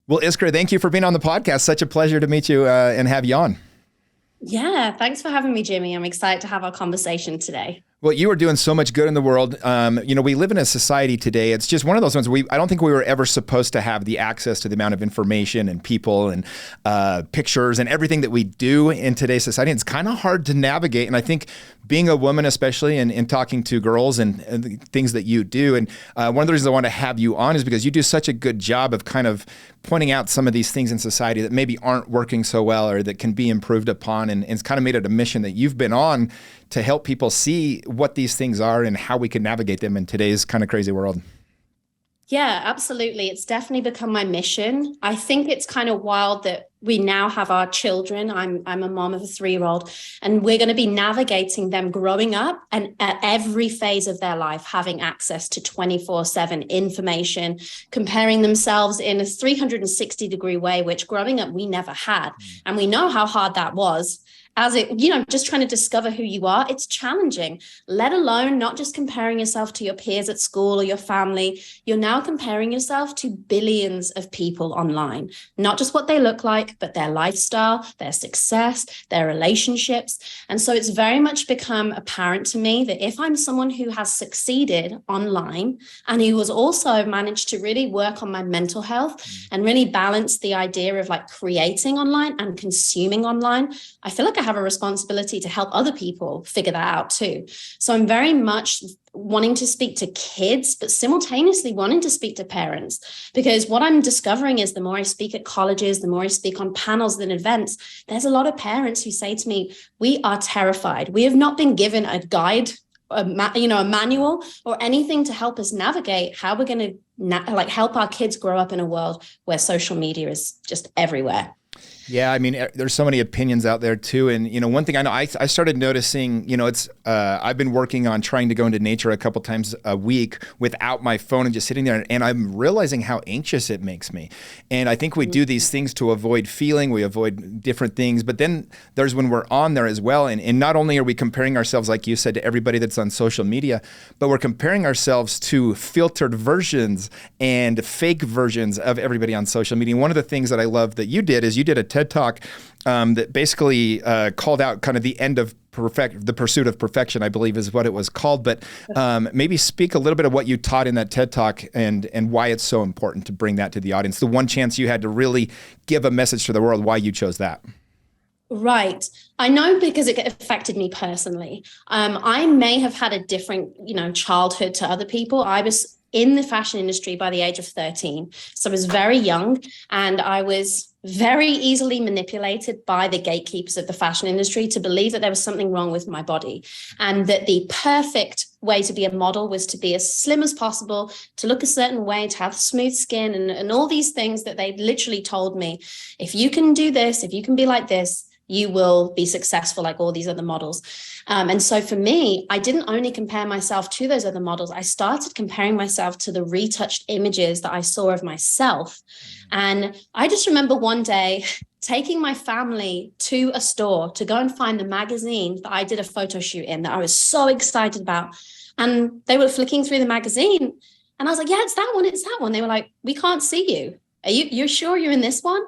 Well, Iskra, thank you for being on the podcast. Such a pleasure to meet you and have you on. Yeah, thanks for having me, Jimmy. I'm excited to have our conversation today. Well, you are doing so much good in the world. We live in a society today. It's just one of those ones I don't think we were ever supposed to have the access to the amount of information and people and pictures and everything that we do in today's society. It's kind of hard to navigate. And I think being a woman, especially in talking to girls and the things that you do. And one of the reasons I want to have you on is because you do such a good job of kind of pointing out some of these things in society that maybe aren't working so well or that can be improved upon. And it's kind of made it a mission that you've been on to help people see what these things are and how we can navigate them in today's kind of crazy world. Yeah, absolutely. It's definitely become my mission. I think it's kind of wild that we now have our children. I'm a mom of a 3-year-old, and we're going to be navigating them growing up and at every phase of their life, having access to 24/7 information, comparing themselves in a 360-degree way, which growing up we never had. And we know how hard that was. Just trying to discover who you are, it's challenging, let alone not just comparing yourself to your peers at school or your family. You're now comparing yourself to billions of people online, not just what they look like, but their lifestyle, their success, their relationships. And so it's very much become apparent to me that if I'm someone who has succeeded online and who has also managed to really work on my mental health and really balance the idea of like creating online and consuming online, I feel like I have a responsibility to help other people figure that out too. So I'm very much wanting to speak to kids, but simultaneously wanting to speak to parents, because what I'm discovering is the more I speak at colleges, the more I speak on panels and events, there's a lot of parents who say to me, we are terrified. We have not been given a guide, a manual or anything to help us navigate how we're going to help our kids grow up in a world where social media is just everywhere. Yeah, I mean, there's so many opinions out there too. And, one thing I know, I started noticing, I've been working on trying to go into nature a couple times a week without my phone and just sitting there. And I'm realizing how anxious it makes me. And I think we do these things to avoid feeling, we avoid different things. But then there's when we're on there as well. And not only are we comparing ourselves, like you said, to everybody that's on social media, but we're comparing ourselves to filtered versions and fake versions of everybody on social media. One of the things that I love that you did is you did a TED Talk that basically called out kind of the end of the pursuit of perfection, I believe is what it was called. But maybe speak a little bit of what you taught in that TED Talk and why it's so important to bring that to the audience. The one chance you had to really give a message to the world, why you chose that. Right. I know because it affected me personally. I may have had a different, childhood to other people. I was in the fashion industry by the age of 13. So I was very young and I was very easily manipulated by the gatekeepers of the fashion industry to believe that there was something wrong with my body and that the perfect way to be a model was to be as slim as possible, to look a certain way, to have smooth skin and all these things that they literally told me, if you can do this, if you can be like this, you will be successful like all these other models. And so for me, I didn't only compare myself to those other models. I started comparing myself to the retouched images that I saw of myself. And I just remember one day taking my family to a store to go and find the magazine that I did a photo shoot in that I was so excited about. And they were flicking through the magazine. And I was like, yeah, it's that one. It's that one. They were like, we can't see you. You're sure you're in this one?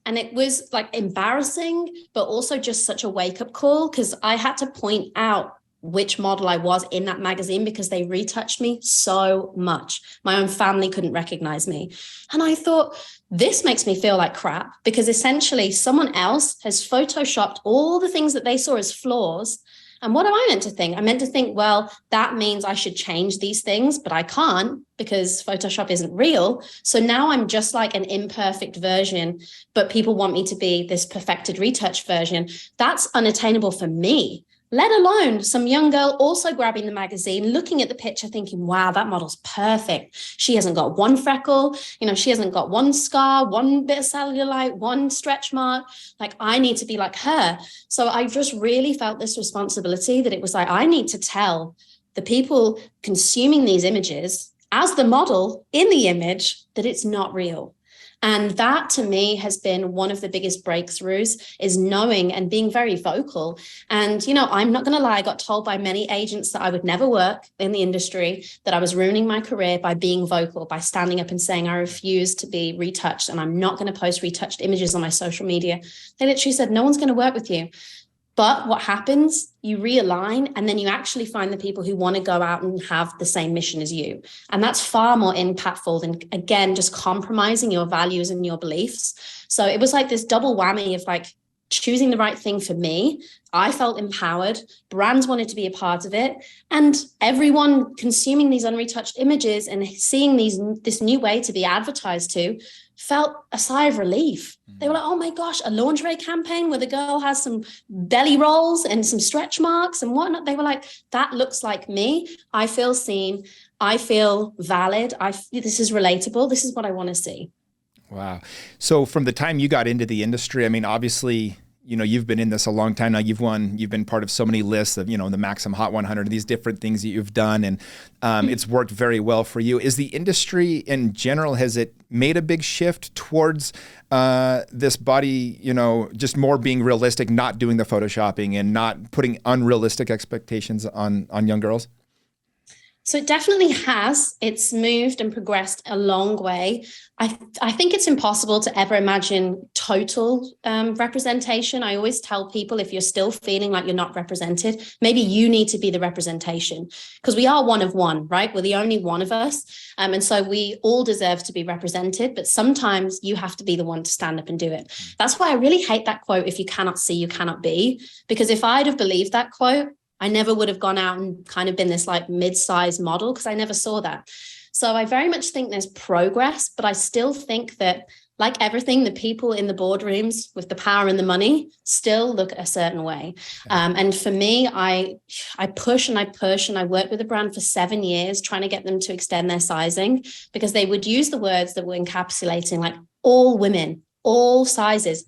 And it was like embarrassing, but also just such a wake-up call because I had to point out which model I was in that magazine because they retouched me so much. My own family couldn't recognize me. And I thought, this makes me feel like crap because essentially someone else has photoshopped all the things that they saw as flaws. And what am I meant to think? I meant to think, well, that means I should change these things, but I can't because Photoshop isn't real. So now I'm just like an imperfect version, but people want me to be this perfected retouch version. That's unattainable for me, let alone some young girl also grabbing the magazine, looking at the picture thinking, wow, that model's perfect. She hasn't got one freckle, she hasn't got one scar, one bit of cellulite, one stretch mark. Like I need to be like her. So I just really felt this responsibility that it was like, I need to tell the people consuming these images as the model in the image that it's not real. And that to me has been one of the biggest breakthroughs, is knowing and being very vocal. And, I'm not going to lie, I got told by many agents that I would never work in the industry, that I was ruining my career by being vocal, by standing up and saying I refuse to be retouched and I'm not going to post retouched images on my social media. They literally said, no one's going to work with you. But what happens, you realign, and then you actually find the people who want to go out and have the same mission as you. And that's far more impactful than, again, just compromising your values and your beliefs. So it was like this double whammy of like choosing the right thing for me. I felt empowered. Brands wanted to be a part of it. And everyone consuming these unretouched images and seeing this new way to be advertised to felt a sigh of relief. They were like, oh my gosh, a lingerie campaign where the girl has some belly rolls and some stretch marks and whatnot. They were like, that looks like me. I feel seen. I feel valid. This is relatable. This is what I want to see. Wow. So from the time you got into the industry, I mean, obviously, you've been in this a long time now. You've been part of so many lists of, the Maxim Hot 100, these different things that you've done, and it's worked very well for you. Is the industry in general, has it made a big shift towards this body, just more being realistic, not doing the photoshopping and not putting unrealistic expectations on young girls? So it definitely has. It's moved and progressed a long way. I think it's impossible to ever imagine total representation. I always tell people, if you're still feeling like you're not represented, maybe you need to be the representation, because we are one of one, right? We're the only one of us. And so we all deserve to be represented, but sometimes you have to be the one to stand up and do it. That's why I really hate that quote, if you cannot see, you cannot be, because if I'd have believed that quote, I never would have gone out and kind of been this like mid-sized model, because I never saw that. So I very much think there's progress, but I still think that, like everything, the people in the boardrooms with the power and the money still look a certain way. And for me, I push and I push, and I worked with a brand for 7 years trying to get them to extend their sizing, because they would use the words that were encapsulating like all women, all sizes.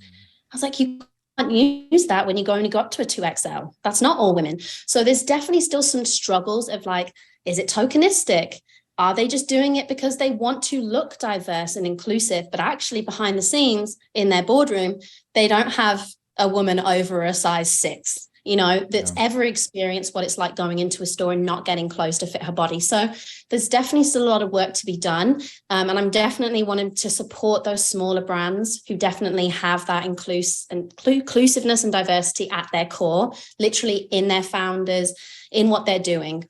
I was like, you can't use that when you only go up to a 2XL. That's not all women. So there's definitely still some struggles of like, is it tokenistic? Are they just doing it because they want to look diverse and inclusive, but actually behind the scenes in their boardroom, they don't have a woman over a size 6, that's ever experienced what it's like going into a store and not getting clothes to fit her body. So there's definitely still a lot of work to be done. And I'm definitely wanting to support those smaller brands who definitely have that inclusiveness and diversity at their core, literally in their founders, in what they're doing.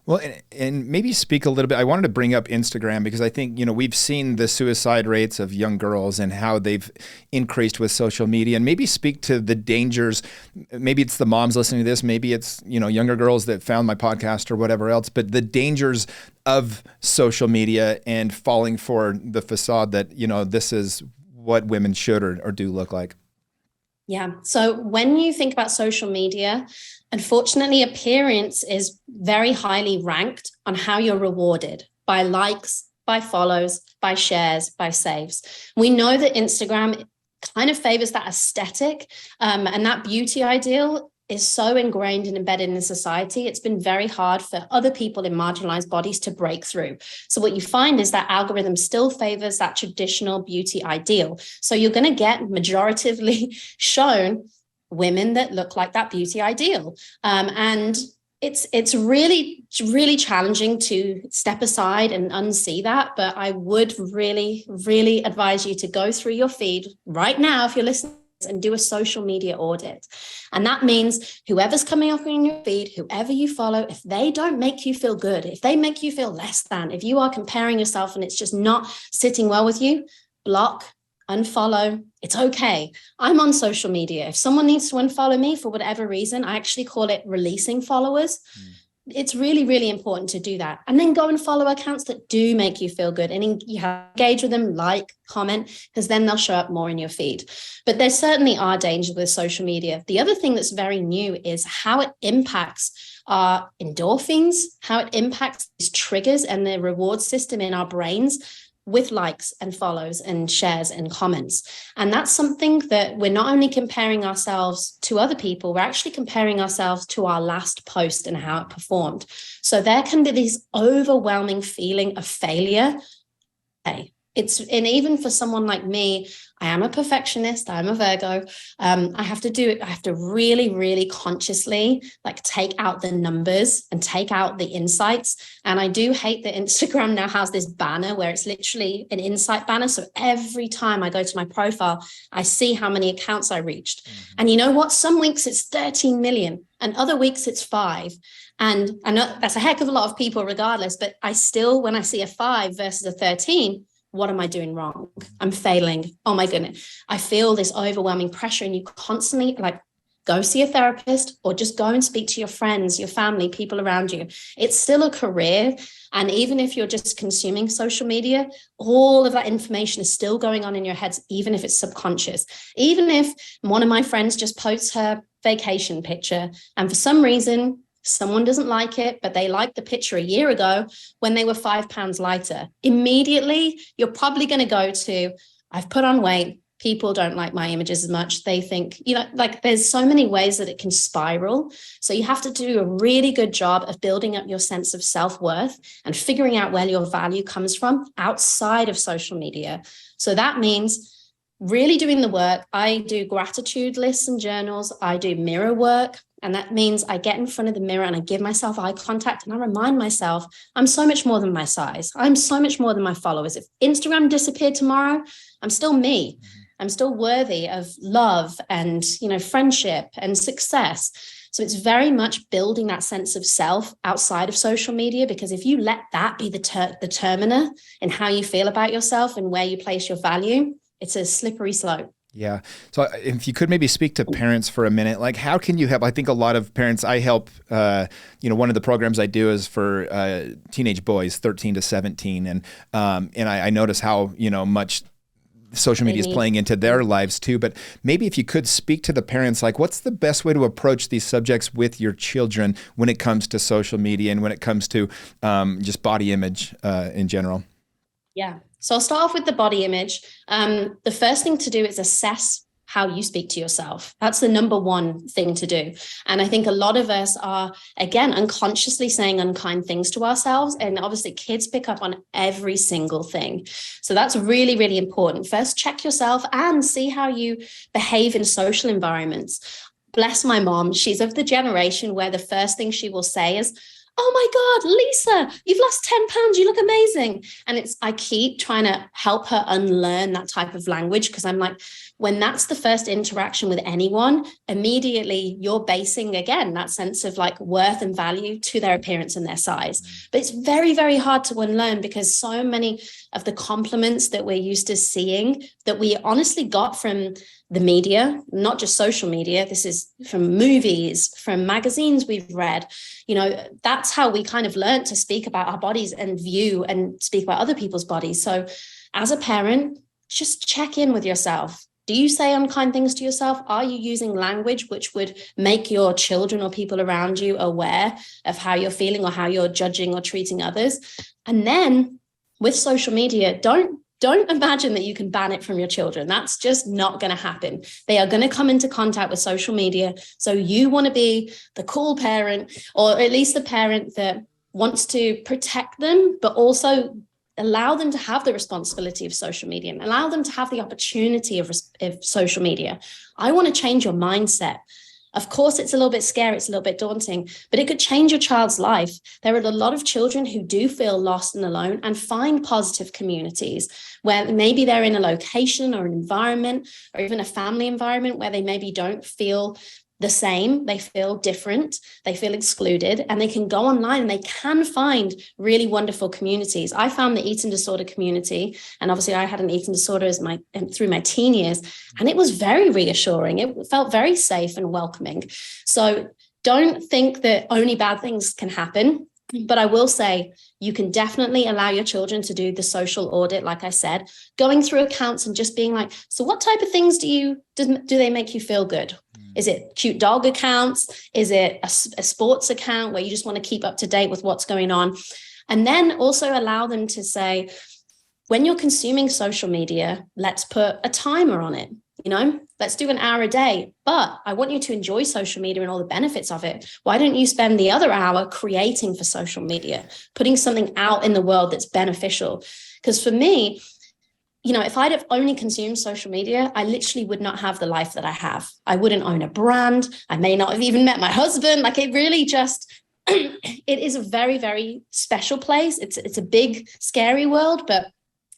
Well, and maybe speak a little bit. I wanted to bring up Instagram, because I think, we've seen the suicide rates of young girls and how they've increased with social media, and maybe speak to the dangers. Maybe it's the moms listening to this. Maybe it's, younger girls that found my podcast or whatever else, but the dangers of social media and falling for the facade that, this is what women should or do look like. Yeah. So when you think about social media, unfortunately, appearance is very highly ranked on how you're rewarded by likes, by follows, by shares, by saves. We know that Instagram kind of favors that aesthetic, and that beauty ideal is so ingrained and embedded in society. It's been very hard for other people in marginalized bodies to break through. So what you find is that algorithm still favors that traditional beauty ideal. So you're going to get majoritively shown women that look like that beauty ideal. And it's really challenging to step aside and unsee that. But I would really, really advise you to go through your feed right now, if you're listening, and do a social media audit. And that means whoever's coming up in your feed, whoever you follow, if they don't make you feel good, if they make you feel less than, if you are comparing yourself and it's just not sitting well with you, block, unfollow. It's okay. I'm on social media. If someone needs to unfollow me for whatever reason, I actually call it releasing followers. It's really, really important to do that. And then go and follow accounts that do make you feel good, and you engage with them, like, comment, because then they'll show up more in your feed. But there certainly are dangers with social media. The other thing that's very new is how it impacts our endorphins, how it impacts these triggers and the reward system in our brains with likes and follows and shares and comments. And that's something that we're not only comparing ourselves to other people, we're actually comparing ourselves to our last post and how it performed. So there can be this overwhelming feeling of failure. And even for someone like me, I am a perfectionist. I'm a Virgo. I have to really, really consciously like take out the numbers and take out the insights. And I do hate that Instagram now has this banner where it's literally an insight banner. So every time I go to my profile, I see how many accounts I reached. Mm-hmm. And you know what? Some weeks it's 13 million and other weeks it's 5. And I know that's a heck of a lot of people regardless, but I still, when I see a 5 versus a 13, what am I doing wrong? I'm failing. Oh my goodness. I feel this overwhelming pressure, and you constantly like go see a therapist or just go and speak to your friends, your family, people around you. It's still a career. And even if you're just consuming social media, all of that information is still going on in your heads, even if it's subconscious. Even if one of my friends just posts her vacation picture and for some reason someone doesn't like it, but they liked the picture a year ago when they were 5 pounds lighter. Immediately, you're probably going to go to, I've put on weight. People don't like my images as much. They think, like there's so many ways that it can spiral. So you have to do a really good job of building up your sense of self-worth and figuring out where your value comes from outside of social media. So that means really doing the work. I do gratitude lists and journals. I do mirror work. And that means I get in front of the mirror and I give myself eye contact and I remind myself, I'm so much more than my size. I'm so much more than my followers. If Instagram disappeared tomorrow, I'm still me. I'm still worthy of love and, friendship and success. So it's very much building that sense of self outside of social media, because if you let that be the determiner in how you feel about yourself and where you place your value, it's a slippery slope. Yeah. So if you could maybe speak to parents for a minute, like how can you help? I think a lot of parents, I help, one of the programs I do is for teenage boys, 13 to 17. And I notice how, much social media is playing into their lives too. But maybe if you could speak to the parents, like what's the best way to approach these subjects with your children when it comes to social media and when it comes to just body image in general? Yeah. So I'll start off with the body image. The first thing to do is assess how you speak to yourself. That's the number one thing to do. And I think a lot of us are, again, unconsciously saying unkind things to ourselves. And obviously kids pick up on every single thing. So that's really, really important. First, check yourself and see how you behave in social environments. Bless my mom. She's of the generation where the first thing she will say is, oh my God, Lisa, you've lost 10 pounds. You look amazing. And I keep trying to help her unlearn that type of language, because I'm like, when that's the first interaction with anyone, immediately you're basing, again, that sense of like worth and value to their appearance and their size. But it's very, very hard to unlearn, because so many of the compliments that we're used to seeing that we honestly got from the media, not just social media, this is from movies, from magazines we've read, that's how we kind of learned to speak about our bodies and view and speak about other people's bodies. So as a parent, just check in with yourself. Do you say unkind things to yourself? Are you using language which would make your children or people around you aware of how you're feeling or how you're judging or treating others? And then with social media, don't imagine that you can ban it from your children. That's just not going to happen. They are going to come into contact with social media. So you want to be the cool parent, or at least the parent that wants to protect them, but also allow them to have the responsibility of social media and allow them to have the opportunity of social media. I want to change your mindset. Of course, it's a little bit scary, it's a little bit daunting, but it could change your child's life. There are a lot of children who do feel lost and alone and find positive communities where maybe they're in a location or an environment or even a family environment where they maybe don't feel the same, they feel different, they feel excluded, and they can go online and they can find really wonderful communities. I found the eating disorder community, and obviously I had an eating disorder through my teen years, and it was very reassuring. It felt very safe and welcoming. So don't think that only bad things can happen. But I will say you can definitely allow your children to do the social audit, like I said, going through accounts and just being like, so what type of things do they make you feel good? Is it cute dog accounts? Is it a sports account where you just want to keep up to date with what's going on? And then also allow them to say, when you're consuming social media, let's put a timer on it. Let's do an hour a day, but I want you to enjoy social media and all the benefits of it. Why don't you spend the other hour creating for social media, putting something out in the world that's beneficial? Because for me, if I'd have only consumed social media, I literally would not have the life that I have. I wouldn't own a brand. I may not have even met my husband. Like, it really just, it is a very, very special place. It's a big, scary world, but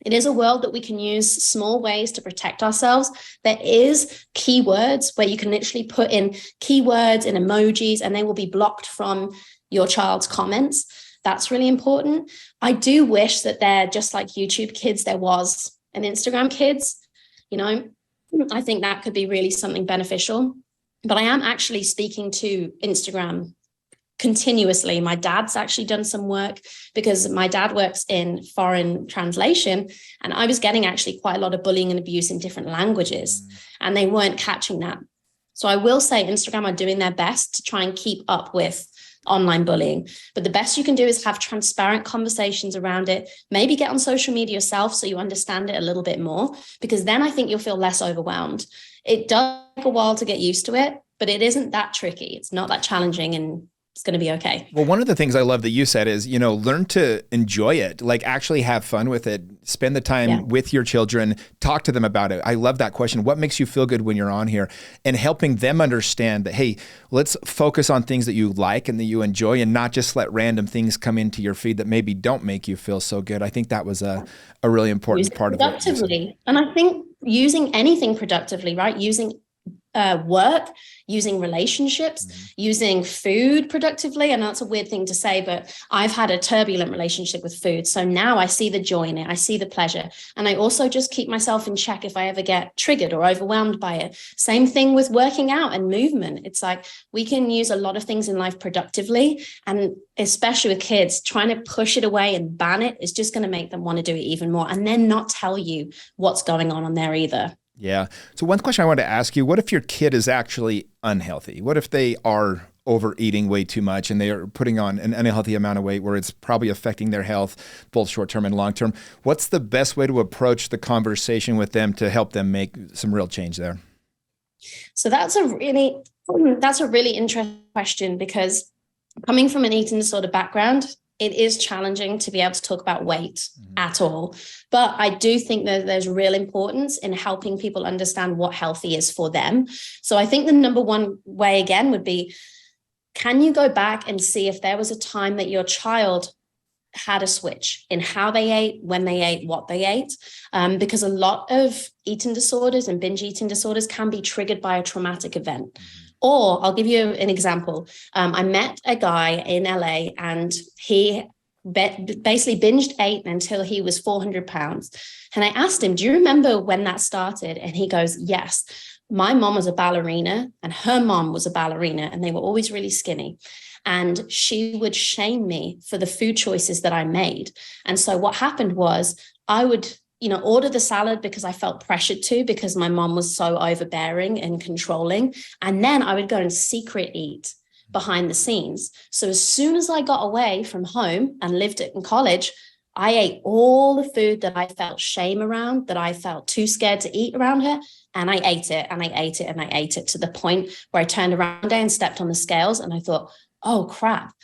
it is a world that we can use small ways to protect ourselves. There is keywords where you can literally put in keywords and emojis, and they will be blocked from your child's comments. That's really important. I do wish that there, just like YouTube Kids, there was an Instagram Kids. I think that could be really something beneficial. But I am actually speaking to Instagram continuously. My dad's actually done some work, because my dad works in foreign translation, and I was getting actually quite a lot of bullying and abuse in different languages, and they weren't catching that. So I will say Instagram are doing their best to try and keep up with online bullying, but the best you can do is have transparent conversations around it. Maybe get on social media yourself so you understand it a little bit more, because then I think you'll feel less overwhelmed. It does take a while to get used to it, but it isn't that tricky. It's not that challenging, and it's going to be okay. Well, one of the things I love that you said is, learn to enjoy it, like actually have fun with it, spend the time with your children, talk to them about it. I love that question. What makes you feel good when you're on here? And helping them understand that, hey, let's focus on things that you like and that you enjoy, and not just let random things come into your feed that maybe don't make you feel so good. I think that was a really important part of it. Productively. And I think using anything productively, right? Using work, using relationships, using food productively. I know it's a weird thing to say, but I've had a turbulent relationship with food. So now I see the joy in it. I see the pleasure. And I also just keep myself in check if I ever get triggered or overwhelmed by it. Same thing with working out and movement. It's like we can use a lot of things in life productively. And especially with kids, trying to push it away and ban it is just going to make them want to do it even more, and then not tell you what's going on there either. Yeah. So one question I wanted to ask you, what if your kid is actually unhealthy? What if they are overeating way too much and they are putting on an unhealthy amount of weight where it's probably affecting their health, both short-term and long-term? What's the best way to approach the conversation with them to help them make some real change there? So that's a really interesting question, because coming from an eating disorder background, it is challenging to be able to talk about weight at all. But I do think that there's real importance in helping people understand what healthy is for them. So I think the number one way, again, would be, can you go back and see if there was a time that your child had a switch in how they ate, when they ate, what they ate? Because a lot of eating disorders and binge eating disorders can be triggered by a traumatic event. Or I'll give you an example. I met a guy in LA, and he basically binged ate until he was 400 pounds. And I asked him, do you remember when that started? And he goes, yes. My mom was a ballerina and her mom was a ballerina, and they were always really skinny. And she would shame me for the food choices that I made. And so what happened was I would order the salad because I felt pressured to, because my mom was so overbearing and controlling. And then I would go and secret eat behind the scenes. So as soon as I got away from home and lived in college, I ate all the food that I felt shame around, that I felt too scared to eat around her. And I ate it and I ate it and I ate it, to the point where I turned around one day and stepped on the scales and I thought, oh crap.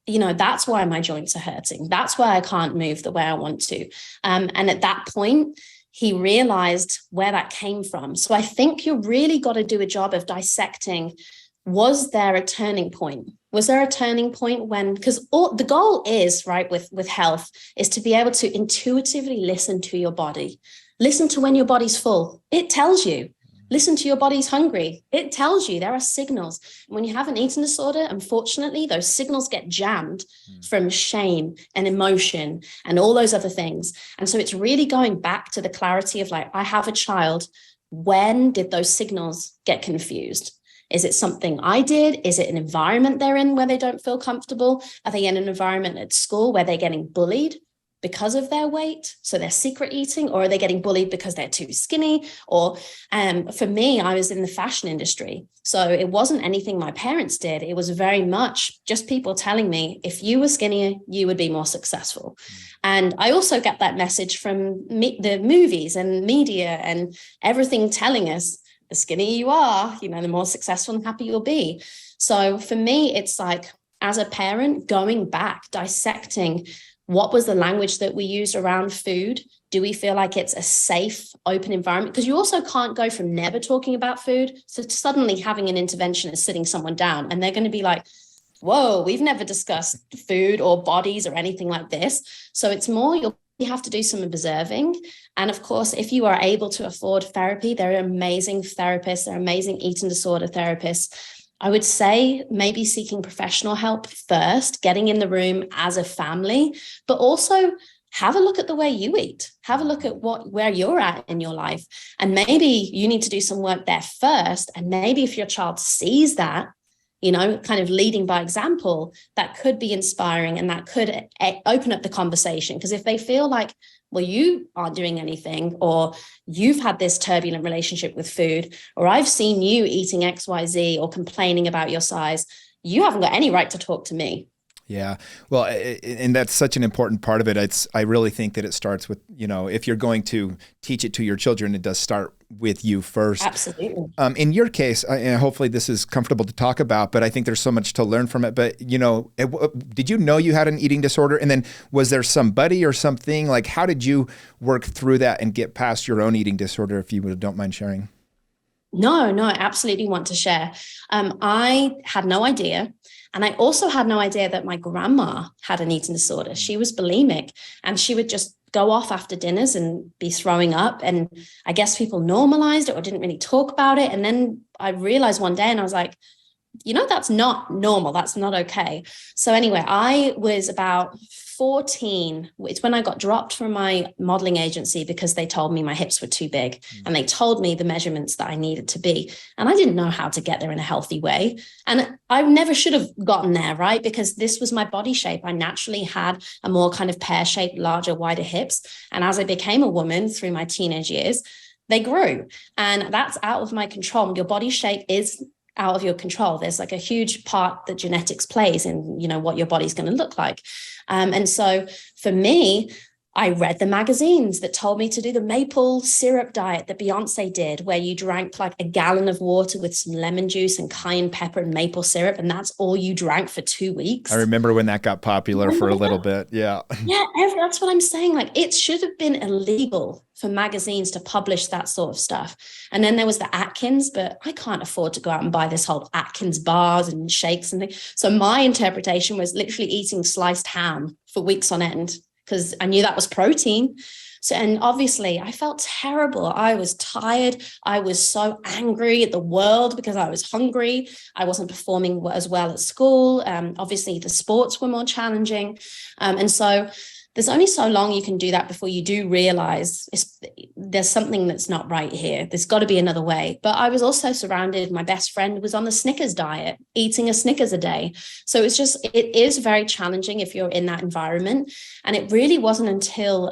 That's why my joints are hurting. That's why I can't move the way I want to. And at that point, he realized where that came from. So I think you really got to do a job of dissecting, was there a turning point? Was there a turning point when, because the goal is, right, with health, is to be able to intuitively listen to your body. Listen to when your body's full. It tells you. Listen to your body's hungry. It tells you there are signals. When you have an eating disorder, unfortunately, those signals get jammed from shame and emotion and all those other things. And so it's really going back to the clarity of, like, I have a child. When did those signals get confused? Is it something I did? Is it an environment they're in where they don't feel comfortable? Are they in an environment at school where they're getting bullied because of their weight, so they're secret eating? Or are they getting bullied because they're too skinny? Or for me, I was in the fashion industry, so it wasn't anything my parents did. It was very much just people telling me, if you were skinnier, you would be more successful. And I also get that message from the movies and media and everything, telling us the skinnier you are, the more successful and happy you'll be. So for me, it's like, as a parent, going back, dissecting, What was the language that we used around food? Do we feel like it's a safe, open environment? Because you also can't go from never talking about food to suddenly having an intervention and sitting someone down, and they're going to be like, whoa, we've never discussed food or bodies or anything like this. So it's more, you have to do some observing. And of course, if you are able to afford therapy, there are amazing therapists, there are amazing eating disorder therapists. I would say maybe seeking professional help first, getting in the room as a family, but also have a look at the way you eat. Have a look at where you're at in your life. And maybe you need to do some work there first. And maybe if your child sees that, kind of leading by example, that could be inspiring and that could open up the conversation. Because if they feel like, well, you aren't doing anything, or you've had this turbulent relationship with food, or I've seen you eating XYZ or complaining about your size, you haven't got any right to talk to me. Yeah. Well, and that's such an important part of it. I really think that it starts with, if you're going to teach it to your children, it does start with you first. Absolutely. In your case, and hopefully this is comfortable to talk about, but I think there's so much to learn from it. But, did you know you had an eating disorder? And then was there somebody or something? Like, how did you work through that and get past your own eating disorder, if you don't mind sharing? No, I absolutely want to share. I had no idea. And I also had no idea that my grandma had an eating disorder. She was bulimic, and she would just go off after dinners and be throwing up. And I guess people normalized it or didn't really talk about it. And then I realized one day, and I was like, that's not normal. That's not okay. So anyway, I was about 14. It's when I got dropped from my modeling agency because they told me my hips were too big, and they told me the measurements that I needed to be. And I didn't know how to get there in a healthy way. And I never should have gotten there, right? Because this was my body shape. I naturally had a more kind of pear-shaped, larger, wider hips. And as I became a woman through my teenage years, they grew. And that's out of my control. Your body shape is out of your control. There's like a huge part that genetics plays in, what your body's going to look like. And so for me, I read the magazines that told me to do the maple syrup diet that Beyonce did, where you drank like a gallon of water with some lemon juice and cayenne pepper and maple syrup, and that's all you drank for 2 weeks. I remember when that got popular for a little bit. Yeah. Yeah, that's what I'm saying. Like, it should have been illegal for magazines to publish that sort of stuff. And then there was the Atkins, but I can't afford to go out and buy this whole Atkins bars and shakes and things. So my interpretation was literally eating sliced ham for weeks on end, because I knew that was protein. So, and obviously I felt terrible. I was tired. I was so angry at the world because I was hungry. I wasn't performing as well at school. Obviously the sports were more challenging. And so there's only so long you can do that before you do realize there's something that's not right here. There's got to be another way. But I was also surrounded, my best friend was on the Snickers diet, eating a Snickers a day. So it is very challenging if you're in that environment. And it really wasn't until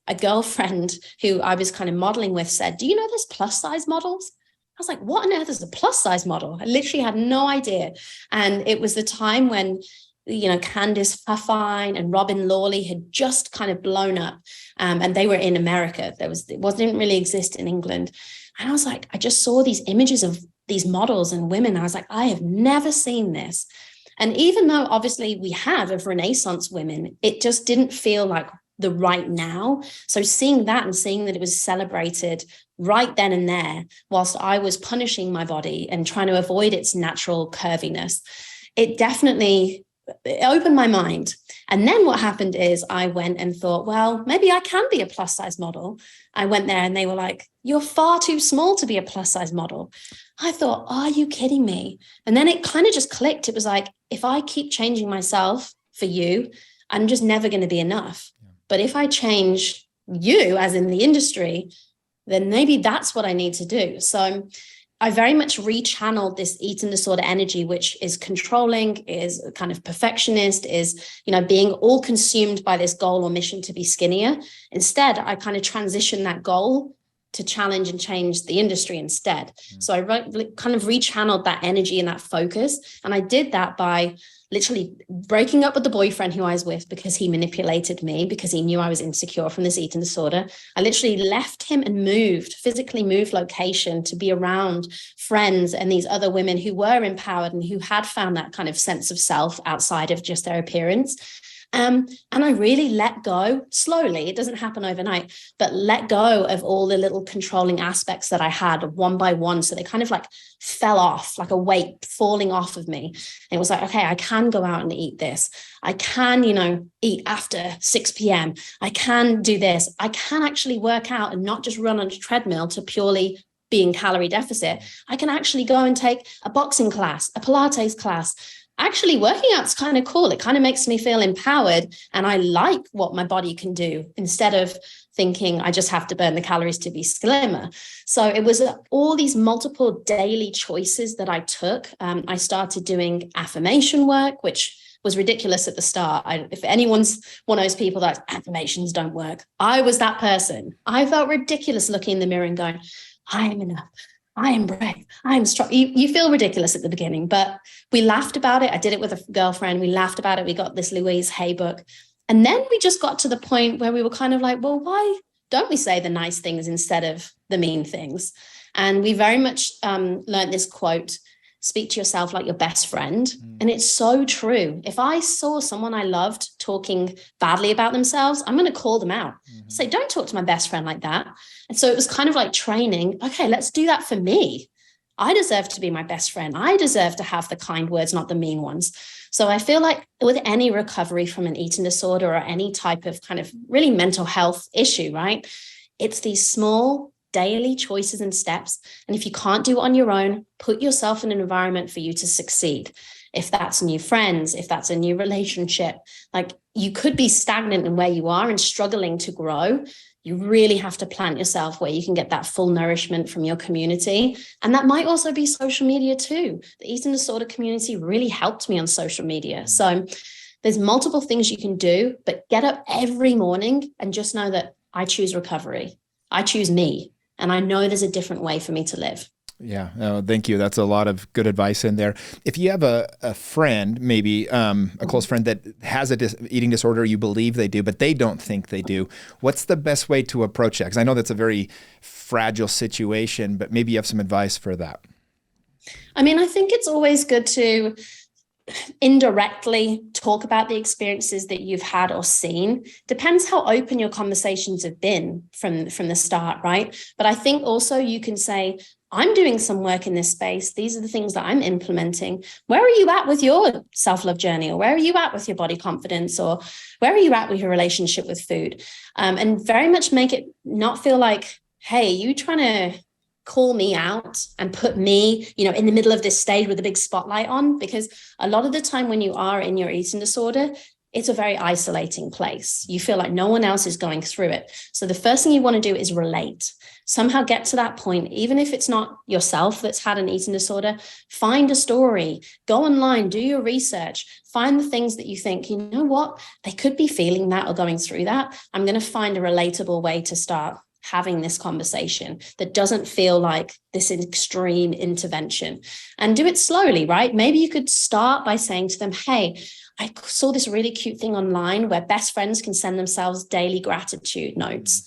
a girlfriend who I was kind of modeling with said, do you know there's plus size models? I was like, what on earth is a plus size model? I literally had no idea. And it was the time when Candice Huffine and Robin Lawley had just kind of blown up, and they were in America. It didn't really exist in England. And I was like, I just saw these images of these models and women. I was like, I have never seen this. And even though obviously we have of Renaissance women, it just didn't feel like the right now. So seeing that and seeing that it was celebrated right then and there, whilst I was punishing my body and trying to avoid its natural curviness, it definitely opened my mind. And then what happened is I went and thought, well, maybe I can be a plus size model. I went there and they were like, you're far too small to be a plus size model. I thought, are you kidding me? And then it kind of just clicked. It was like, if I keep changing myself for you, I'm just never going to be enough. But if I change you, as in the industry, then maybe that's what I need to do. So I very much rechanneled this eating disorder energy, which is controlling, is kind of perfectionist, is, being all consumed by this goal or mission to be skinnier. Instead, I kind of transitioned that goal to challenge and change the industry instead. So I kind of rechanneled that energy and that focus. And I did that by literally breaking up with the boyfriend who I was with because he manipulated me, because he knew I was insecure from this eating disorder. I literally left him and physically moved location to be around friends and these other women who were empowered and who had found that kind of sense of self outside of just their appearance. And I really let go slowly. It doesn't happen overnight, but let go of all the little controlling aspects that I had one by one. So they kind of like fell off, like a weight falling off of me. And it was like, okay, I can go out and eat this. I can, eat after 6 p.m. I can do this. I can actually work out and not just run on a treadmill to purely be in calorie deficit. I can actually go and take a boxing class, a Pilates class. Actually, working out's kind of cool. It kind of makes me feel empowered, and I like what my body can do instead of thinking I just have to burn the calories to be slimmer. So it was all these multiple daily choices that I took. I started doing affirmation work, which was ridiculous at the start. If anyone's one of those people that affirmations don't work, I was that person. I felt ridiculous looking in the mirror and going, I am enough. I am brave. I am strong. You feel ridiculous at the beginning, but we laughed about it. I did it with a girlfriend. We laughed about it. We got this Louise Hay book. And then we just got to the point where we were kind of like, well, why don't we say the nice things instead of the mean things? And we very much learned this quote, speak to yourself like your best friend. And it's so true. If I saw someone I loved talking badly about themselves, I'm going to call them out. Say, don't talk to my best friend like that. And so it was kind of like training. Okay, let's do that for me. I deserve to be my best friend. I deserve to have the kind words, not the mean ones. So I feel like with any recovery from an eating disorder or any type of kind of really mental health issue, right? It's these small daily choices and steps. And if you can't do it on your own, put yourself in an environment for you to succeed. If that's new friends, if that's a new relationship, like you could be stagnant in where you are and struggling to grow. You really have to plant yourself where you can get that full nourishment from your community. And that might also be social media too. The eating disorder community really helped me on social media. So there's multiple things you can do, but get up every morning and just know that I choose recovery. I choose me. And I know there's a different way for me to live. Yeah, no, thank you. That's a lot of good advice in there. If you have a friend, maybe a close friend that has eating disorder, you believe they do, but they don't think they do, what's the best way to approach that? Because I know that's a very fragile situation, but maybe you have some advice for that. I mean, I think it's always good to indirectly talk about the experiences that you've had or seen. Depends how open your conversations have been from the start, right? But I think also you can say, I'm doing some work in this space. These are the things that I'm implementing. Where are you at with your self-love journey? Or where are you at with your body confidence? Or where are you at with your relationship with food? And very much make it not feel like, hey, you trying to call me out and put me, in the middle of this stage with a big spotlight on, because a lot of the time when you are in your eating disorder, it's a very isolating place. You feel like no one else is going through it. So the first thing you want to do is relate. Somehow get to that point, even if it's not yourself that's had an eating disorder, find a story, go online, do your research, find the things that you think, you know what, they could be feeling that or going through that. I'm going to find a relatable way to start having this conversation that doesn't feel like this extreme intervention, and do it slowly, right? Maybe you could start by saying to them, hey, I saw this really cute thing online where best friends can send themselves daily gratitude notes.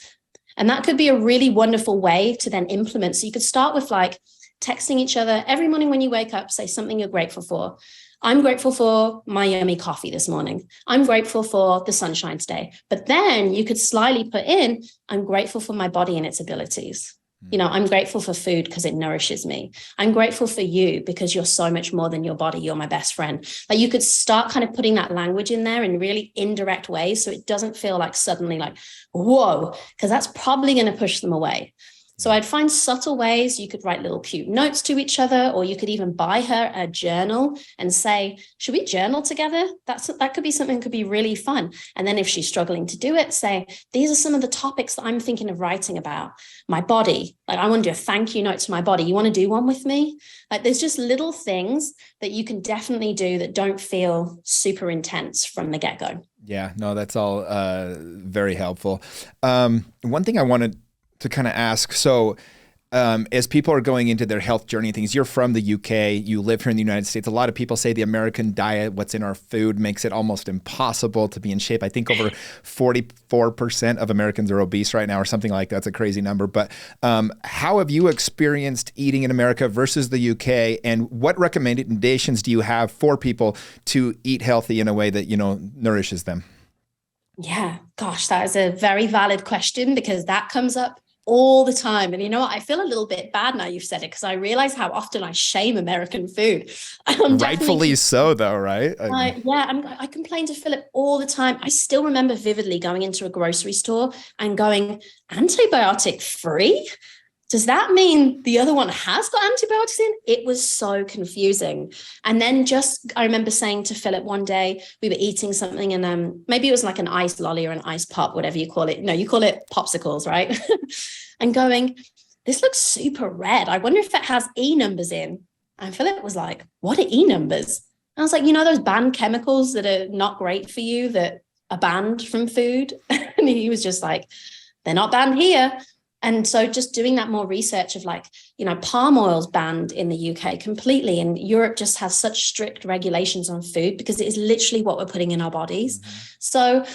And that could be a really wonderful way to then implement. So you could start with like texting each other every morning when you wake up, say something you're grateful for. I'm grateful for my yummy coffee this morning. I'm grateful for the sunshine today. But then you could slyly put in, I'm grateful for my body and its abilities. I'm grateful for food because it nourishes me. I'm grateful for you because you're so much more than your body. You're my best friend. Like you could start kind of putting that language in there in really indirect ways. So it doesn't feel like suddenly like, whoa, because that's probably going to push them away. So I'd find subtle ways. You could write little cute notes to each other, or you could even buy her a journal and say, should we journal together? That could be something that could be really fun. And then if she's struggling to do it, say, these are some of the topics that I'm thinking of writing about. My body, like I want to do a thank you note to my body. You want to do one with me? Like there's just little things that you can definitely do that don't feel super intense from the get-go. Yeah, no, that's all very helpful. One thing I wanted to kind of ask, so as people are going into their health journey and things, you're from the UK, you live here in the United States. A lot of people say the American diet, what's in our food, makes it almost impossible to be in shape. I think over 44% of Americans are obese right now or something like that. That's a crazy number. But how have you experienced eating in America versus the UK? And what recommendations do you have for people to eat healthy in a way that, nourishes them? Yeah, gosh, that is a very valid question because that comes up all the time. And you know what? I feel a little bit bad now you've said it because I realize how often I shame American food. I'm Rightfully definitely, so, though, right? I mean, yeah, I complain to Philip all the time. I still remember vividly going into a grocery store and going, antibiotic free? Does that mean the other one has got antibiotics in? It was so confusing. And then I remember saying to Philip one day, we were eating something and maybe it was like an ice lolly or an ice pop, whatever you call it. No, you call it popsicles, right? And going, this looks super red. I wonder if it has E numbers in. And Philip was like, what are E numbers? And I was like, those banned chemicals that are not great for you that are banned from food. And he was just like, they're not banned here. And so just doing that more research of like, palm oil's banned in the UK completely. And Europe just has such strict regulations on food because it is literally what we're putting in our bodies. Mm-hmm. So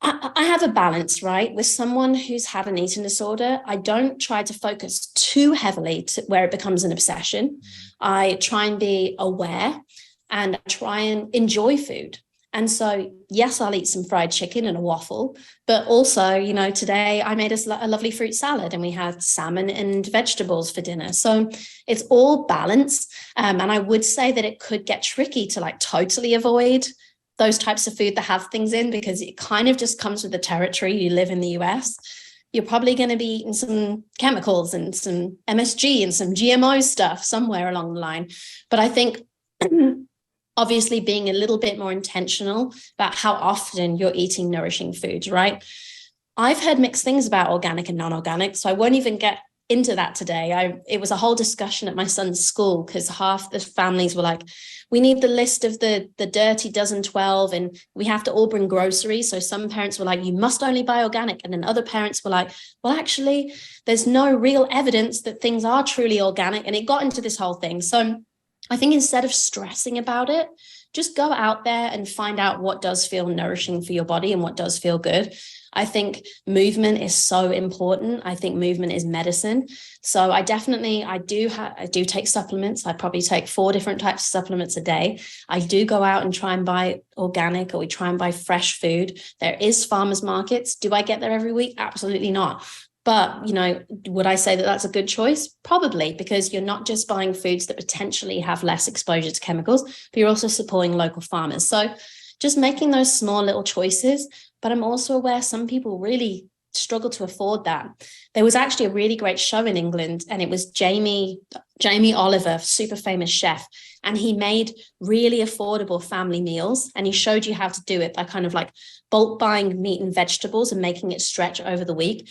I have a balance, right? With someone who's had an eating disorder, I don't try to focus too heavily to where it becomes an obsession. Mm-hmm. I try and be aware and try and enjoy food. And so, yes, I'll eat some fried chicken and a waffle, but also, today I made us a lovely fruit salad and we had salmon and vegetables for dinner. So it's all balance. And I would say that it could get tricky to like totally avoid those types of food that have things in because it kind of just comes with the territory. You live in the US, you're probably going to be eating some chemicals and some MSG and some GMO stuff somewhere along the line. But I think obviously being a little bit more intentional about how often you're eating nourishing foods, right? I've heard mixed things about organic and non-organic, so I won't even get into that today. It was a whole discussion at my son's school because half the families were like, we need the list of the dirty dozen 12 and we have to all bring groceries. So some parents were like, you must only buy organic. And then other parents were like, well, actually, there's no real evidence that things are truly organic. And it got into this whole thing. So I think instead of stressing about it, just go out there and find out what does feel nourishing for your body and what does feel good. I think movement is so important. I think movement is medicine. So I do take supplements. I probably take 4 different types of supplements a day. I do go out and try and buy organic, or we try and buy fresh food. There is farmers markets. Do I get there every week? Absolutely not. But, would I say that that's a good choice? Probably, because you're not just buying foods that potentially have less exposure to chemicals, but you're also supporting local farmers. So just making those small little choices. But I'm also aware some people really struggle to afford that. There was actually a really great show in England, and it was Jamie Oliver, super famous chef, and he made really affordable family meals, and he showed you how to do it by kind of like bulk buying meat and vegetables and making it stretch over the week.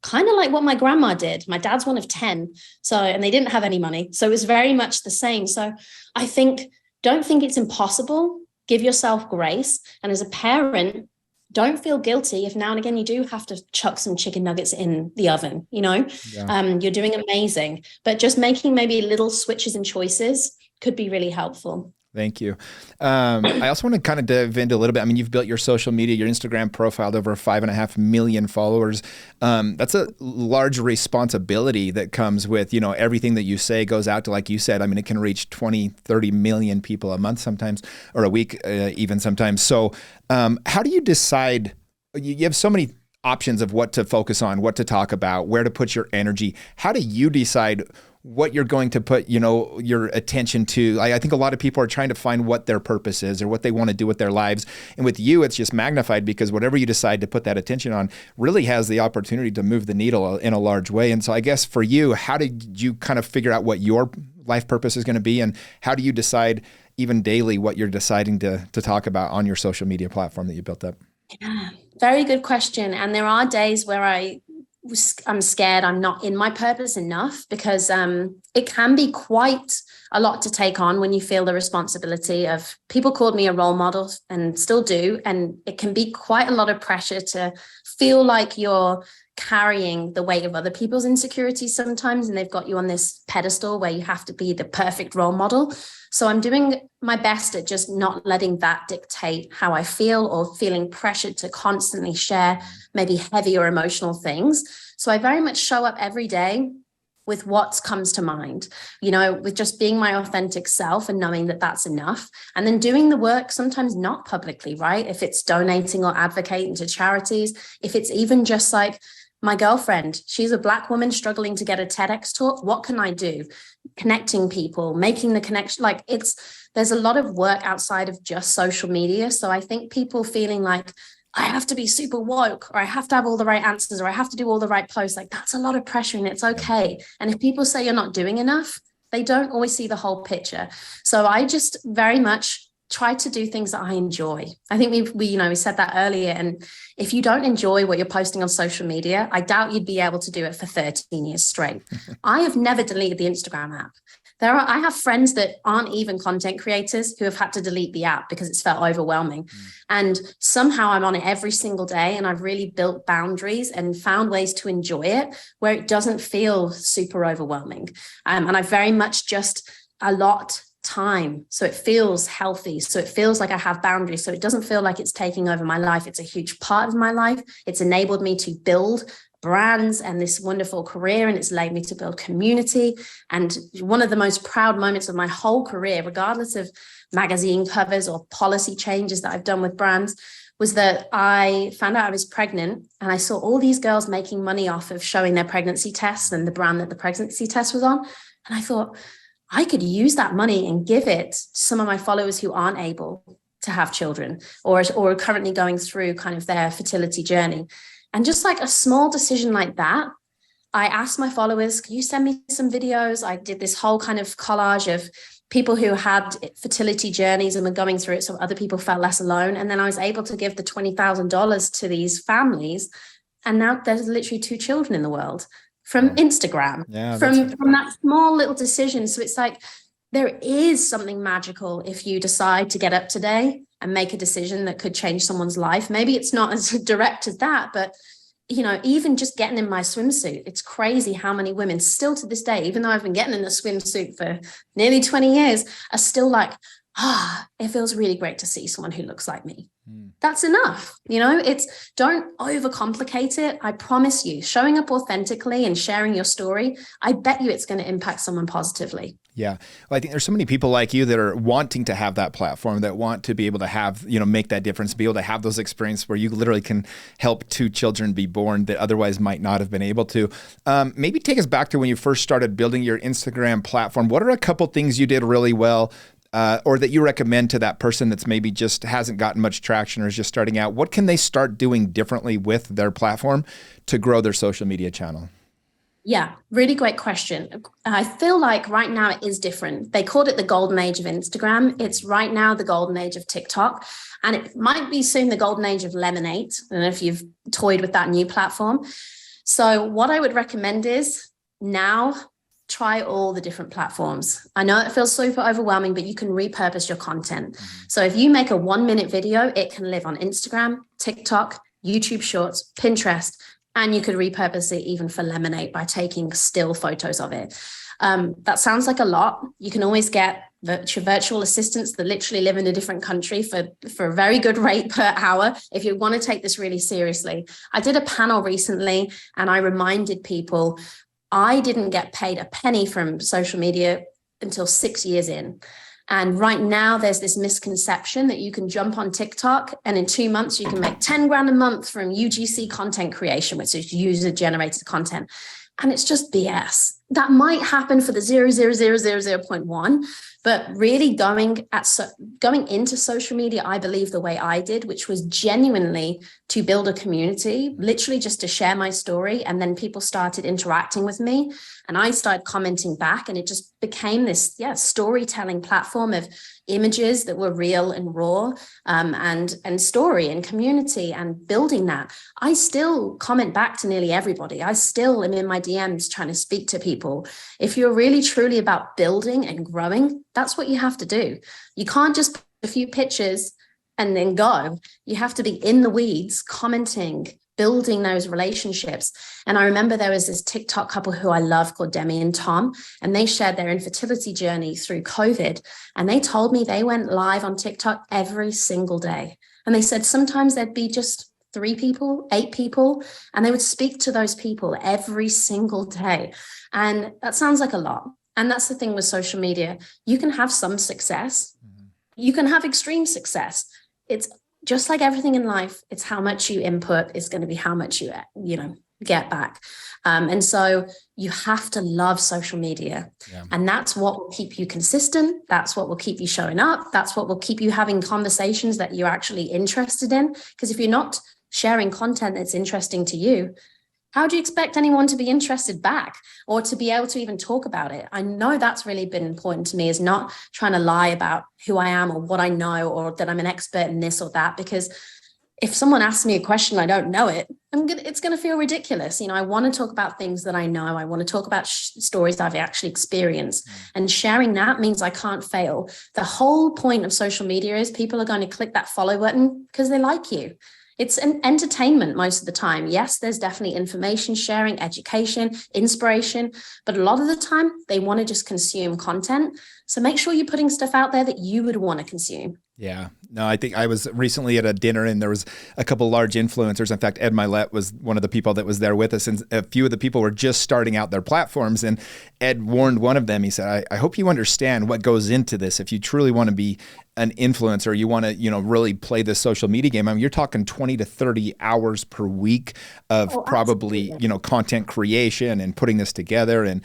Kind of like what my grandma did. My dad's one of 10. And they didn't have any money. So it was very much the same. So I don't think it's impossible. Give yourself grace. And as a parent, don't feel guilty if now and again you do have to chuck some chicken nuggets in the oven, Yeah. You're doing amazing. But just making maybe little switches and choices could be really helpful. Thank you. I also want to kind of dive into a little bit. I mean, you've built your social media, your Instagram profile to over 5.5 million followers. That's a large responsibility that comes with, everything that you say goes out to, like you said, I mean, it can reach 20, 30 million people a month sometimes, or a week even sometimes. So how do you decide? You have so many options of what to focus on, what to talk about, where to put your energy. How do you decide what you're going to put, your attention to? I think a lot of people are trying to find what their purpose is or what they want to do with their lives. And with you, it's just magnified because whatever you decide to put that attention on really has the opportunity to move the needle in a large way. And so I guess for you, how did you kind of figure out what your life purpose is going to be? And how do you decide even daily what you're deciding to talk about on your social media platform that you built up? Yeah, very good question. And there are days where I'm scared I'm not in my purpose enough because it can be quite a lot to take on when you feel the responsibility of, people called me a role model and still do. And it can be quite a lot of pressure to feel like you're carrying the weight of other people's insecurities sometimes. And they've got you on this pedestal where you have to be the perfect role model. So I'm doing my best at just not letting that dictate how I feel or feeling pressured to constantly share maybe heavy or emotional things. So I very much show up every day with what comes to mind, you know, with just being my authentic self and knowing that that's enough. And then doing the work, sometimes not publicly, right? If it's donating or advocating to charities, if it's even just like my girlfriend, she's a Black woman struggling to get a TEDx talk. What can I do? Connecting people, making the connection. Like there's a lot of work outside of just social media. So I think people feeling like, I have to be super woke, or I have to have all the right answers, or I have to do all the right posts. Like that's a lot of pressure, and it's okay. And if people say you're not doing enough, they don't always see the whole picture. So I just very much try to do things that I enjoy. I think we said that earlier. And if you don't enjoy what you're posting on social media, I doubt you'd be able to do it for 13 years straight. I have never deleted the Instagram app. I have friends that aren't even content creators who have had to delete the app because it's felt overwhelming. And somehow I'm on it every single day, and I've really built boundaries and found ways to enjoy it where it doesn't feel super overwhelming. And I very much just allot time so it feels healthy, so it feels like I have boundaries, so it doesn't feel like it's taking over my life. It's a huge part of my life. It's enabled me to build brands and this wonderful career, and it's allowed me to build community. And one of the most proud moments of my whole career, regardless of magazine covers or policy changes that I've done with brands, was that I found out I was pregnant, and I saw all these girls making money off of showing their pregnancy tests and the brand that the pregnancy test was on. And I thought, I could use that money and give it to some of my followers who aren't able to have children or are currently going through kind of their fertility journey. And just like a small decision like that, I asked my followers, can you send me some videos? I did this whole kind of collage of people who had fertility journeys and were going through it so other people felt less alone. And then I was able to give the $20,000 to these families. And now there's literally 2 children in the world from Instagram, from that small little decision. So it's like, there is something magical if you decide to get up today and make a decision that could change someone's life. Maybe it's not as direct as that, but you know, even just getting in my swimsuit, it's crazy how many women still to this day, even though I've been getting in the swimsuit for nearly 20 years, are still like, it feels really great to see someone who looks like me. That's enough. You know, don't overcomplicate it. I promise you, showing up authentically and sharing your story, I bet you it's going to impact someone positively. Yeah. Well, I think there's so many people like you that are wanting to have that platform, that want to be able to have, make that difference, be able to have those experiences where you literally can help 2 children be born that otherwise might not have been able to. Maybe take us back to when you first started building your Instagram platform. What are a couple things you did really well, or that you recommend to that person that's maybe just hasn't gotten much traction or is just starting out? What can they start doing differently with their platform to grow their social media channel? Yeah, really great question. I feel like right now it is different. They called it the golden age of Instagram. It's right now the golden age of TikTok. And it might be soon the golden age of Lemonade. I don't know if you've toyed with that new platform. So what I would recommend is now try all the different platforms. I know it feels super overwhelming, but you can repurpose your content. So if you make a 1-minute video, it can live on Instagram, TikTok, YouTube Shorts, Pinterest, and you could repurpose it even for Lemonade by taking still photos of it. That sounds like a lot. You can always get virtual assistants that literally live in a different country for a very good rate per hour if you want to take this really seriously. I did a panel recently and I reminded people I didn't get paid a penny from social media until 6 years in. And right now there's this misconception that you can jump on TikTok and in 2 months you can make 10 grand a month from UGC content creation, which is user generated content. And it's just BS. That might happen for the 0.1, but really going into social media, I believe the way I did, which was genuinely to build a community, literally just to share my story. And then people started interacting with me and I started commenting back, and it just became this storytelling platform of images that were real and raw, and story and community and building that. I still comment back to nearly everybody. I still am in my DMs trying to speak to people. If you're really truly about building and growing, that's what you have to do. You can't just put a few pictures and then go. You have to be in the weeds, commenting, building those relationships. And I remember there was this TikTok couple who I love called Demi and Tom, and they shared their infertility journey through COVID. And they told me they went live on TikTok every single day. And they said sometimes there'd be just 3 people, 8 people, and they would speak to those people every single day. And that sounds like a lot. And that's the thing with social media. You can have some success. You can have extreme success. It's just like everything in life. It's how much you input is going to be how much you get back. And so you have to love social media. Yeah. And that's what will keep you consistent. That's what will keep you showing up. That's what will keep you having conversations that you're actually interested in. Because if you're not sharing content that's interesting to you, how do you expect anyone to be interested back or to be able to even talk about it? I know that's really been important to me, is not trying to lie about who I am or what I know or that I'm an expert in this or that, because if someone asks me a question, I don't know it, it's going to feel ridiculous. I want to talk about things that I know. I want to talk about stories I've actually experienced, and sharing that means I can't fail. The whole point of social media is people are going to click that follow button because they like you. It's an entertainment most of the time. Yes, there's definitely information sharing, education, inspiration, but a lot of the time they want to just consume content. So make sure you're putting stuff out there that you would want to consume. Yeah, no, I think I was recently at a dinner and there was a couple large influencers. In fact, Ed Milet was one of the people that was there with us, and a few of the people were just starting out their platforms. And Ed warned one of them. He said, I hope you understand what goes into this. If you truly want to be an influencer, you want to, really play the social media game. I mean, you're talking 20 to 30 hours per week of probably, content creation and putting this together. And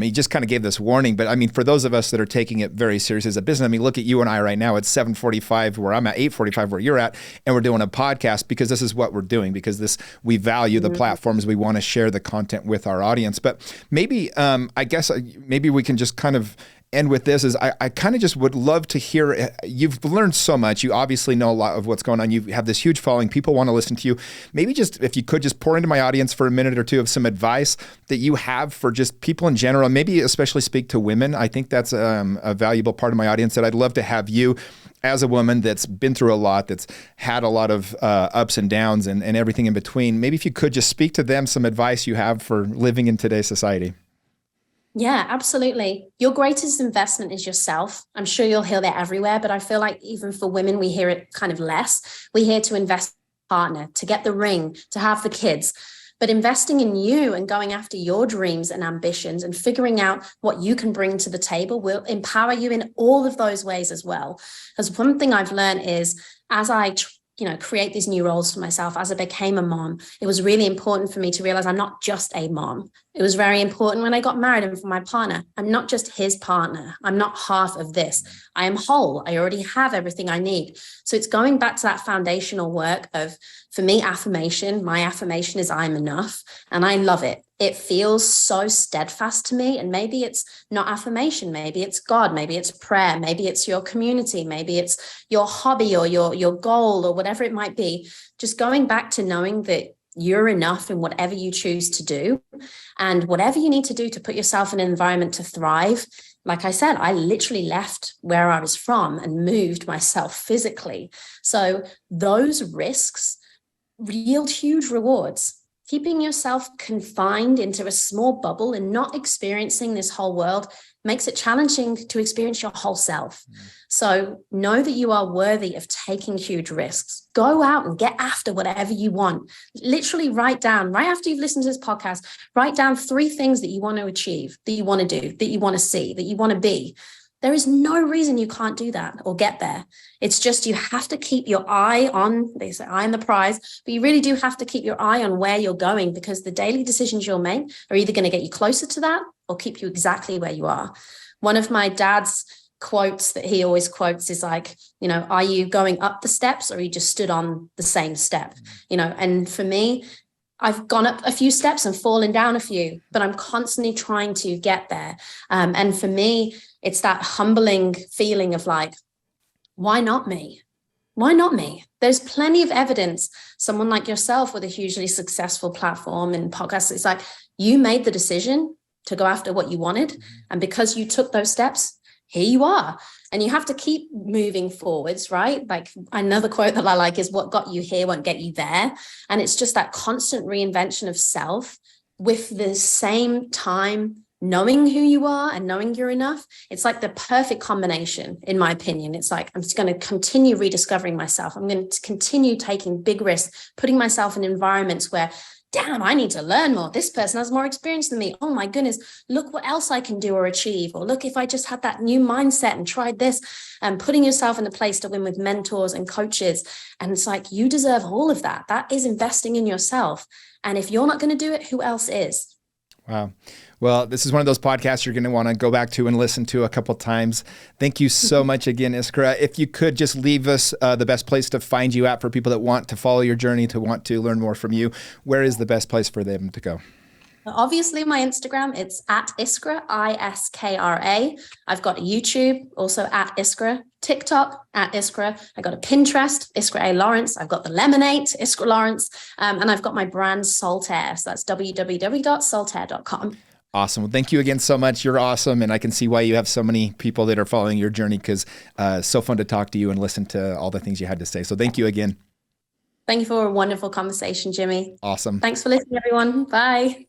he just kind of gave this warning. But I mean, for those of us that are taking it very serious as a business, I mean, look at you and I right now. It's 7:45 where I'm at, 8:45 where you're at, and we're doing a podcast because this is what we're doing, because we value the platforms. We want to share the content with our audience. But maybe, I guess maybe we can just kind of end with this. Is I kind of just would love to hear, you've learned so much. You obviously know a lot of what's going on. You have this huge following. People want to listen to you. Maybe just, if you could just pour into my audience for a minute or two of some advice that you have for just people in general, maybe especially speak to women. I think that's a valuable part of my audience that I'd love to have you, as a woman that's been through a lot, that's had a lot of ups and downs and everything in between. Maybe if you could just speak to them some advice you have for living in today's society. Yeah, absolutely. Your greatest investment is yourself. I'm sure you'll hear that everywhere, but I feel like even for women, we hear it kind of less. We hear to invest in a partner, to get the ring, to have the kids. But investing in you and going after your dreams and ambitions and figuring out what you can bring to the table will empower you in all of those ways as well. Because one thing I've learned is, as I create these new roles for myself, as I became a mom, it was really important for me to realize I'm not just a mom. It was very important when I got married and for my partner, I'm not just his partner. I'm not half of this. I am whole. I already have everything I need. So it's going back to that foundational work of, for me, affirmation. My affirmation is I'm enough, and I love it. It feels so steadfast to me. And maybe it's not affirmation. Maybe it's God. Maybe it's prayer. Maybe it's your community. Maybe it's your hobby or your goal or whatever it might be. Just going back to knowing that you're enough in whatever you choose to do, and whatever you need to do to put yourself in an environment to thrive. Like I said, I literally left where I was from and moved myself physically. So those risks yield huge rewards. Keeping yourself confined into a small bubble and not experiencing this whole world makes it challenging to experience your whole self. So know that you are worthy of taking huge risks. Go out and get after whatever you want. Literally write down, right after you've listened to this podcast, write down 3 things that you want to achieve, that you want to do, that you want to see, that you want to be. There is no reason you can't do that or get there. It's just you have to keep your eye on, they say eye on the prize, but you really do have to keep your eye on where you're going, because the daily decisions you'll make are either going to get you closer to that or keep you exactly where you are. One of my dad's quotes that he always quotes is like, are you going up the steps or you just stood on the same step? And for me, I've gone up a few steps and fallen down a few, but I'm constantly trying to get there. And for me, it's that humbling feeling of like, why not me? Why not me? There's plenty of evidence. Someone like yourself with a hugely successful platform and podcast, it's like you made the decision to go after what you wanted. And because you took those steps, here you are. And you have to keep moving forwards, right? Like another quote that I like is, what got you here won't get you there. And it's just that constant reinvention of self with the same time, knowing who you are and knowing you're enough, it's like the perfect combination, in my opinion. It's like, I'm just going to continue rediscovering myself. I'm going to continue taking big risks, putting myself in environments where, damn, I need to learn more. This person has more experience than me. Oh my goodness, look what else I can do or achieve. Or look, if I just had that new mindset and tried this, and putting yourself in the place to win with mentors and coaches. And it's like, you deserve all of that. That is investing in yourself. And if you're not going to do it, who else is? Wow. Well, this is one of those podcasts you're going to want to go back to and listen to a couple times. Thank you so much again, Iskra. If you could just leave us the best place to find you at for people that want to follow your journey, to want to learn more from you, where is the best place for them to go? Obviously, my Instagram, it's at Iskra, Iskra. I've got YouTube, also at Iskra. TikTok, at Iskra. I got a Pinterest, Iskra Lawrence. I've got the Lemonade, Iskra Lawrence. And I've got my brand, Saltair. So that's www.saltair.com. Awesome. Well, thank you again so much. You're awesome. And I can see why you have so many people that are following your journey, because it's so fun to talk to you and listen to all the things you had to say. So thank you again. Thank you for a wonderful conversation, Jimmy. Awesome. Thanks for listening, everyone. Bye.